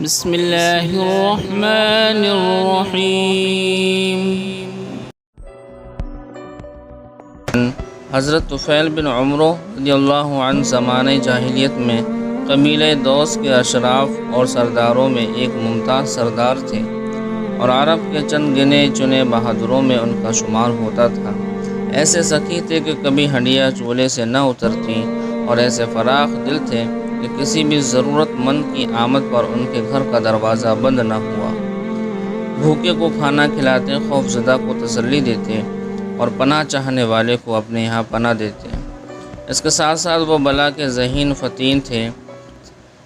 بسم اللہ الرحمن الرحیم۔ حضرت طفیل بن عمرو رضی اللہ عنہ زمانہ جاہلیت میں قبیلہ دوس کے اشراف اور سرداروں میں ایک ممتاز سردار تھے، اور عرب کے چند گنے چنے بہادروں میں ان کا شمار ہوتا تھا۔ ایسے سخی تھے کہ کبھی ہنڈیاں چولہے سے نہ اترتیں، اور ایسے فراخ دل تھے کہ کسی بھی ضرورت مند کی آمد پر ان کے گھر کا دروازہ بند نہ ہوا۔ بھوکے کو کھانا کھلاتے، خوف زدہ کو تسلی دیتے، اور پناہ چاہنے والے کو اپنے یہاں پناہ دیتے۔ اس کے ساتھ ساتھ وہ بلا کے ذہین فتین تھے،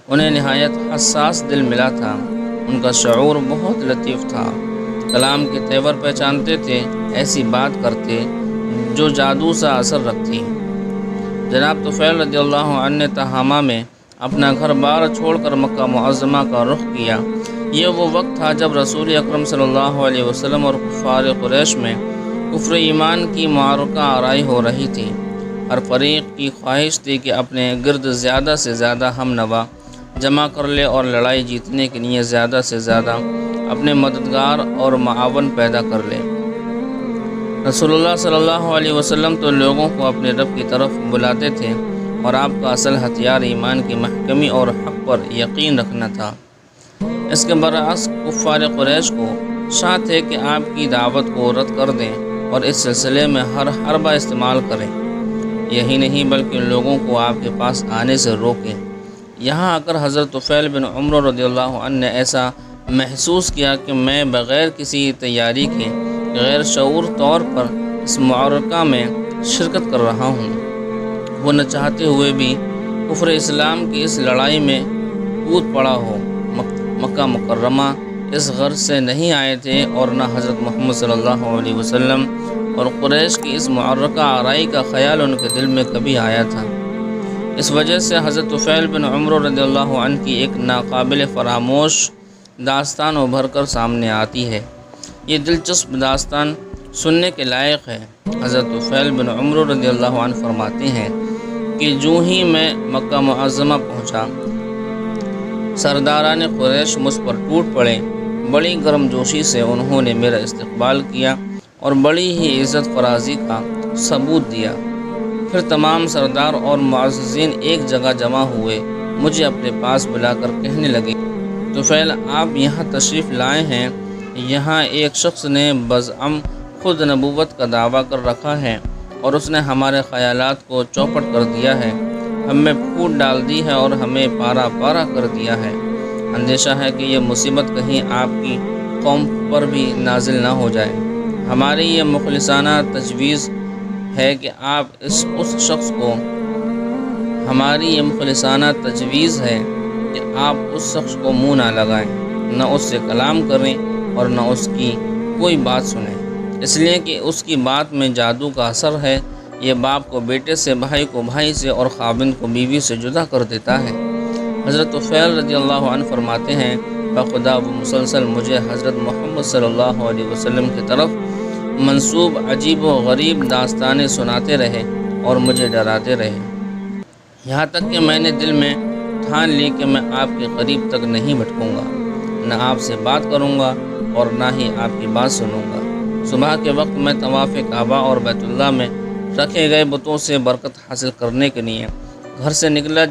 انہیں نہایت حساس دل ملا تھا۔ ان کا شعور بہت لطیف تھا، کلام کے تیور پہچانتے تھے، ایسی بات کرتے جو جادو سا اثر رکھتی۔ جناب طفیل رضی اللہ عنہ نے تہامہ میں اپنا گھر بار چھوڑ کر مکہ معظمہ کا رخ کیا۔ یہ وہ وقت تھا جب رسول اکرم صلی اللہ علیہ وسلم اور کفار قریش میں کفر ایمان کی معرکہ آرائی ہو رہی تھی۔ ہر فریق کی خواہش تھی کہ اپنے گرد زیادہ سے زیادہ ہم نوا جمع کر لے اور لڑائی جیتنے کے لیے زیادہ سے زیادہ اپنے مددگار اور معاون پیدا کر لے۔ رسول اللہ صلی اللہ علیہ وسلم تو لوگوں کو اپنے رب کی طرف بلاتے تھے، اور آپ کا اصل ہتھیار ایمان کی محکمی اور حق پر یقین رکھنا تھا۔ اس کے برعکس کفار قریش کو شاں تھے کہ آپ کی دعوت کو رد کر دیں اور اس سلسلے میں ہر حربہ استعمال کریں۔ یہی نہیں بلکہ لوگوں کو آپ کے پاس آنے سے روکیں۔ یہاں آ کر حضرت طفیل بن عمرو رضی اللہ عنہ نے ایسا محسوس کیا کہ میں بغیر کسی تیاری کے غیر شعور طور پر اس معرکہ میں شرکت کر رہا ہوں۔ وہ نہ چاہتے ہوئے بھی کفر اسلام کی اس لڑائی میں کود پڑا ہو۔ مکہ مکرمہ اس غرض سے نہیں آئے تھے، اور نہ حضرت محمد صلی اللہ علیہ وسلم اور قریش کی اس معرکہ آرائی کا خیال ان کے دل میں کبھی آیا تھا۔ اس وجہ سے حضرت طفیل بن عمرو رضی اللہ عنہ کی ایک ناقابل فراموش داستان ابھر کر سامنے آتی ہے۔ یہ دلچسپ داستان سننے کے لائق ہے۔ حضرت طفیل بن عمرو رضی اللہ عنہ فرماتے ہیں کہ جو ہی میں مکہ معظمہ پہنچا، سرداران قریش مجھ پر ٹوٹ پڑے۔ بڑی گرم جوشی سے انہوں نے میرا استقبال کیا اور بڑی ہی عزت فرازی کا ثبوت دیا۔ پھر تمام سردار اور معززین ایک جگہ جمع ہوئے، مجھے اپنے پاس بلا کر کہنے لگے، طفیل آپ یہاں تشریف لائے ہیں۔ یہاں ایک شخص نے بزعم خود نبوت کا دعویٰ کر رکھا ہے، اور اس نے ہمارے خیالات کو چوپٹ کر دیا ہے، ہمیں پھوٹ ڈال دی ہے اور ہمیں پارا پارا کر دیا ہے۔ اندیشہ ہے کہ یہ مصیبت کہیں آپ کی قوم پر بھی نازل نہ ہو جائے۔ ہماری یہ مخلصانہ تجویز ہے کہ آپ اس شخص کو منہ نہ لگائیں، نہ اس سے کلام کریں اور نہ اس کی کوئی بات سنیں، اس لیے کہ اس کی بات میں جادو کا اثر ہے۔ یہ باپ کو بیٹے سے، بھائی کو بھائی سے اور خاوند کو بیوی سے جدا کر دیتا ہے۔ حضرت طفیل رضی اللہ عنہ فرماتے ہیں، بخدا وہ مسلسل مجھے حضرت محمد صلی اللہ علیہ وسلم کی طرف منسوب عجیب و غریب داستانیں سناتے رہے اور مجھے ڈراتے رہے، یہاں تک کہ میں نے دل میں ٹھان لی کہ میں آپ کے قریب تک نہیں بھٹکوں گا، نہ آپ سے بات کروں گا اور نہ ہی آپ کی بات سنوں گا۔ صبح کے وقت میں طواف کعبہ اور بیت اللہ میں رکھے گئے بتوں سے برکت حاصل کرنے کے لیے گھر سے نکلا،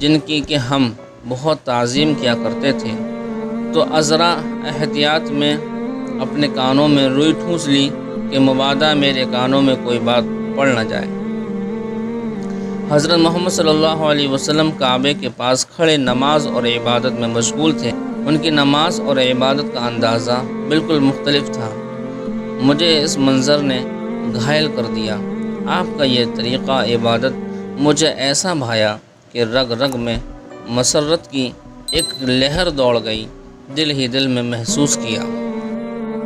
جن کی کہ ہم بہت تعظیم کیا کرتے تھے، تو ذرا احتیاط میں اپنے کانوں میں روئی ٹھونس لی کہ مبادا میرے کانوں میں کوئی بات پڑ نہ جائے۔ حضرت محمد صلی اللہ علیہ وسلم کعبے کے پاس کھڑے نماز اور عبادت میں مشغول تھے۔ ان کی نماز اور عبادت کا اندازہ بالکل مختلف تھا۔ مجھے اس منظر نے گھائل کر دیا۔ آپ کا یہ طریقہ عبادت مجھے ایسا بھایا کہ رگ رگ میں مسرت کی ایک لہر دوڑ گئی، دل ہی دل میں محسوس کیا۔